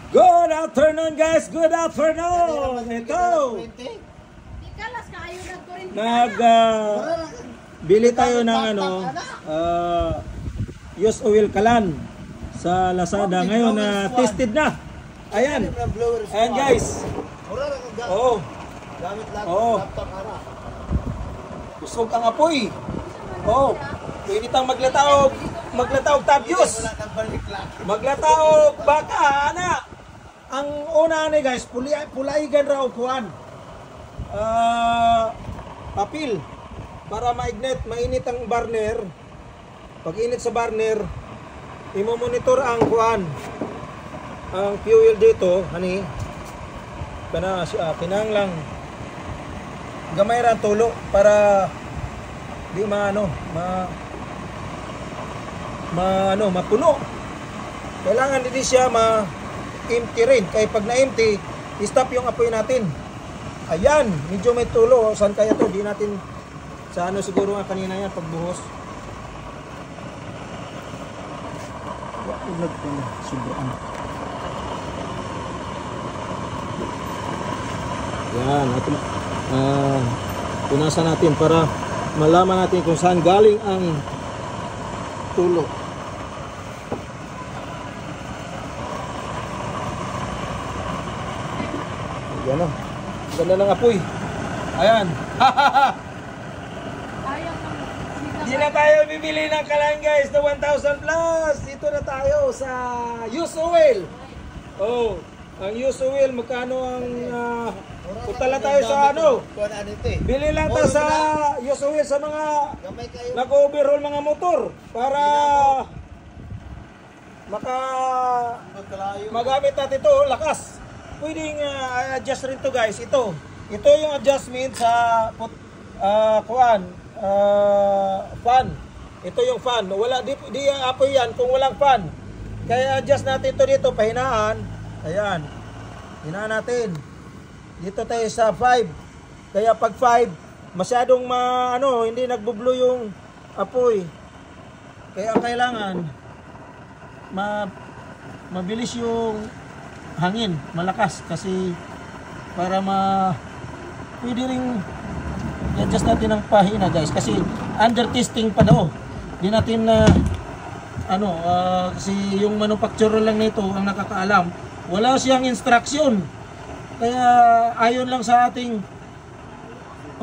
Good afternoon guys, good afternoon. Ito. Bili tayo ng used oil kalan sa Lazada ngayon na tested na. Ayan. Ayan guys. Oh. Oh. Busog ang apoy. Oh. Pwede tang maglataog tabyos. Maglataog baka ana. Ang una ni guys, pulaigan raw kuan. Papel para ma-ignite, mainit ang burner. Pag init sa burner, imo-monitor ang kuan. Ang fuel dito, hani. Kana kinahanglang gamay ra tulo para di mapuno. Kailangan din siya empty rin. Kaya pag na-empty, i-stop yung apoy natin. Ayan, medyo may tulo. Saan kaya to? Di natin sa siguro nga kanina yan pagbuhos. Sobrang. Yan, punasan natin para malaman natin kung saan galing ang tulo. Yan o. Ganda ng apoy. Ayan. Hindi na tayo bibili ng kalan guys na 1,000 plus. Dito na tayo sa used oil. Oh, ang used oil magkano ang punta lang tayo sa bili lang tayo sa used oil sa mga nag-overhaul mga motor para magamit natin ito lakas. Pwedeng adjust rin to guys. Ito yung adjustment sa fan. Ito yung fan. Wala di apoy yan kung walang fan. Kaya adjust natin ito dito pahinaan. Ayan. Hinaan natin. Dito tayo sa 5. Kaya pag 5 masyadong hindi nagbublo yung apoy. Kaya kailangan mabilis yung hangin, malakas kasi para pwede ring i-adjust natin ang pahina guys kasi under testing pa daw. Di natin kasi yung manufacturer lang nito ang nakakaalam. Wala siyang instruction. Kaya ayon lang sa ating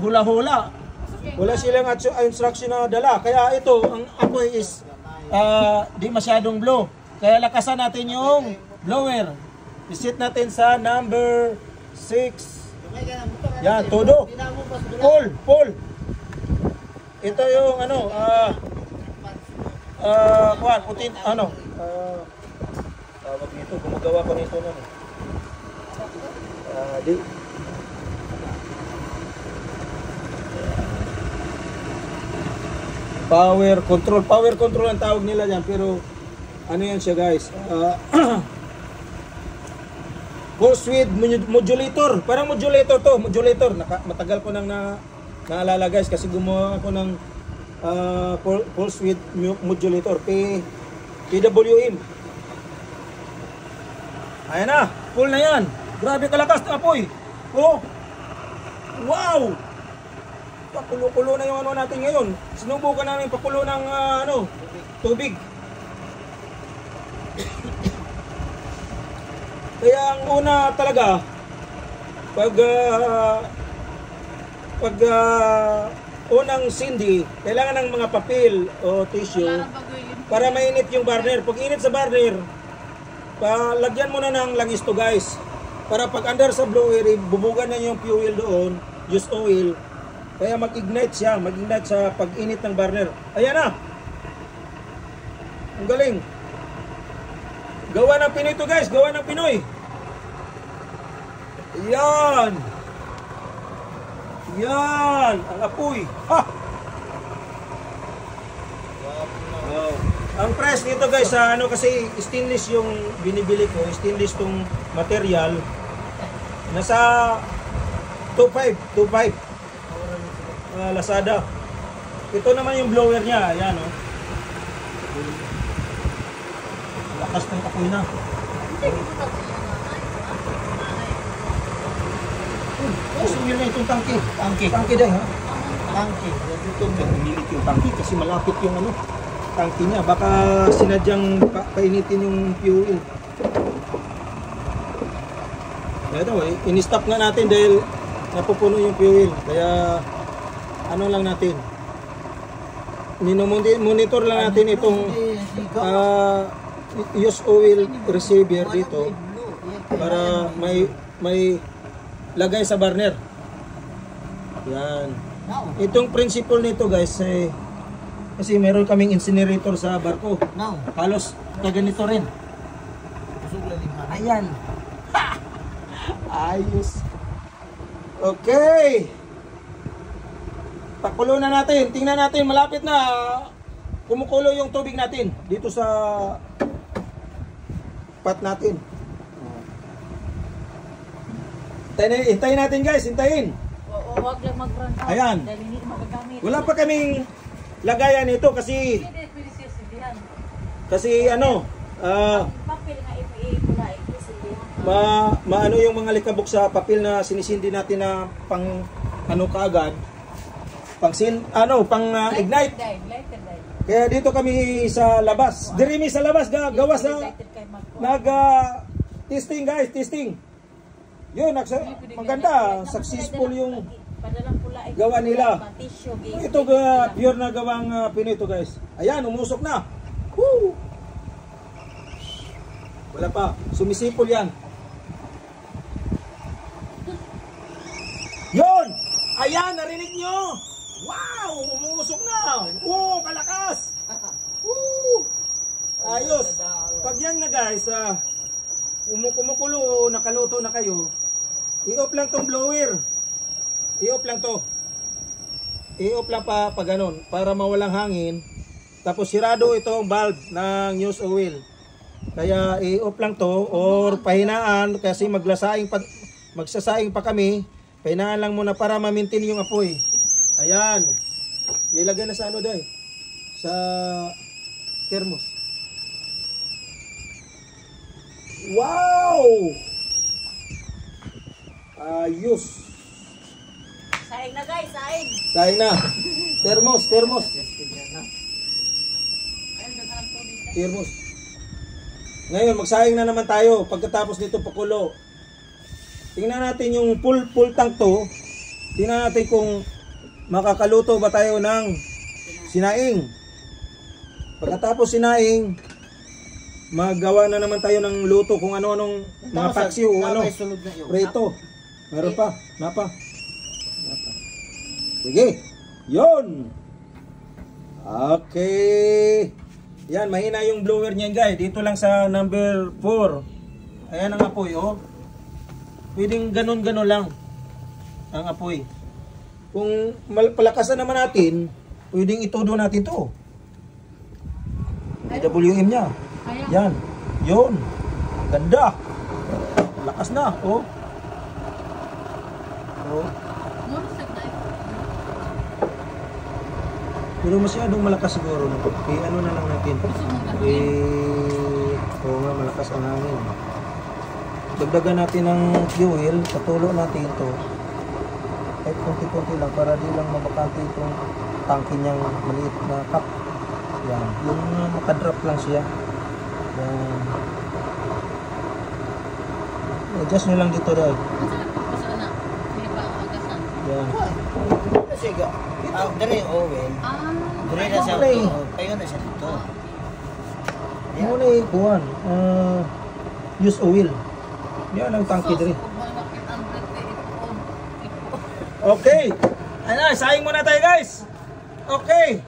hula-hula. Wala silang instruction na dala. Kaya ito, ang apoy is di masyadong blow. Kaya lakasan natin yung blower. Isit natin sa number 6. Yan, todo. Full. Ito yung tawag nito, gumagawa ko nito power control ang tawag nila diyan, pero ano yan siya guys, pulse width modulator, parang modulator to, matagal ko nang naalala guys kasi gumawa ako ng pulse width modulator, PWM. Ayan na, full na yan. Grabe kalakas na apoy. Oh, wow, pakulo-kulo na yung natin ngayon. Sinubukan namin pakulo ng tubig. Kaya ang una talaga pag unang sindi, kailangan ng mga papel o tissue para mainit yung burner. Pag init sa burner, lagyan mo na ng langis to guys. Para pag under sa blower, bubugan na yung fuel doon, used oil. Kaya mag-ignite siya, sa pag-init ng burner. Ayan na. Ang galing. Gawa ng Pinoy to guys, gawa ng Pinoy. Yan. Ang apoy. Ha! Wow. Ang price nito guys, kasi stainless yung binibili ko, stainless tong material. Nasa 2.5 Lazada. Ito naman yung blower niya, ayan oh. Lakas ng apoy na. oil na itong tangke. Tangke dahil ha? Tangke. Dito umilit yung tangke kasi malapit yung ano, tangke niya. Baka sinadyang painitin yung fuel. Kaya daw in-stop nga natin dahil napupuno yung fuel. Kaya ano lang natin. Monitor lang natin itong use oil receiver dito para may lagay sa burner. Yan. Itong principle nito guys kasi meron kaming incinerator sa barko. Halos ganito rin. Ayan. Ayos. Okay. Pakulo na natin. Tingnan natin, malapit na kumukulo yung tubig natin dito sa pot natin. Hintayin natin guys, hintayin. Huwag lang mag-run out. Ayan. Dahil hindi magagamit. Wala pa kaming lagayan ito kasi ano, papel nga ipula maano yung mga likabok sa papel na sinisindi natin na pang ano kaagad. Pang ignite. Kaya dito kami sa labas. Dirimi sa labas gawa sa testing guys, testing. Yun, maganda, successful yung gawa nila. Ito pure na gawang Pinoy ito guys. Ayan, umusok na. Woo! Wala pa, sumisipol yan. Yun! Ayan, narinig nyo! Wow! Umusok na! Woo! Kalakas! Woo! Ayos! Pag yan na guys, kumukulo, nakaluto na kayo, i-off lang tong blower. I-off lang to. I-off lang pa ganun para mawalang hangin. Tapos sirado itong valve ng use oil. Kaya i-off lang to or pahinaan kasi magsasaing pa kami. Pahinaan lang muna para ma-maintain yung apoy. Ayan. Ilagay na sa ano dahil? Sa thermos. Wow! Ayos. Saing na guys, saing. Saing na. Thermos. Thermos. Ngayon, magsaing na naman tayo pagkatapos nito pakulo. Tingnan natin yung full tank to. Tingnan natin kung makakaluto ba tayo ng sinaing. Pagkatapos sinaing, magawa na naman tayo ng luto kung ano-anong mga paksiw o ano. Preto. Meron pa. Napa. Sige. Yun. Okay. Yan, mahina yung blower niyan guys. Dito lang sa number 4. Ayan ang apoy oh. Pwedeng ganon-ganon lang ang apoy. Kung palakasan naman natin, pwedeng itudo natin to. DWM niya. Yan. Yun. Ganda. Lakas na. Oh. Oh. Pero masyadong malakas siguro. Ano na lang natin. Oo nga, malakas ang hangin. Dagdagan natin ng fuel. Patulo natin ito. Kahit konti-konti lang para di lang mabakante itong tangke niyang maliit na cup. Yan. Yung makadrop lang siya. Yan. Adjust nyo lang dito dahil. Yan. Sige. Dari oven. Dari na siya ito. Kayo na siya dito. Muna ikuhan. Use oil. Yan ang tangke dari. Okay. Ano, saing muna tayo guys. Okay.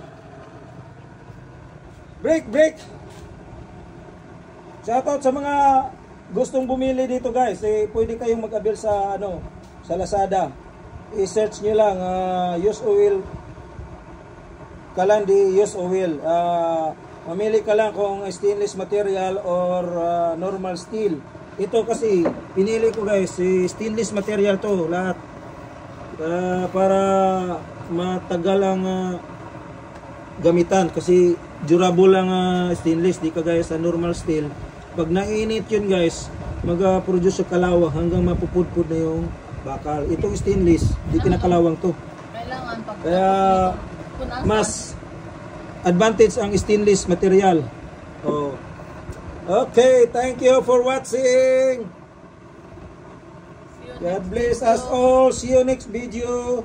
Break. Shoutout sa mga gustong bumili dito guys. Pwede kayong mag-avail sa sa Lazada. I-search nyo lang use oil Kalandi use oil. Mamili ka lang kung stainless material or normal steel. Ito kasi pinili ko guys, stainless material to lahat. Para matagal ang gamitan kasi durable ang stainless, di kagaya sa normal steel. Pag nainit yun guys, mag-produce sa kalawang hanggang mapupudpud na yung bakal. Itong stainless, di kinakalawang to. Kailangan pag Kaya mas advantage ang stainless material. Oh. Okay, thank you for watching. God bless us all. See you next video.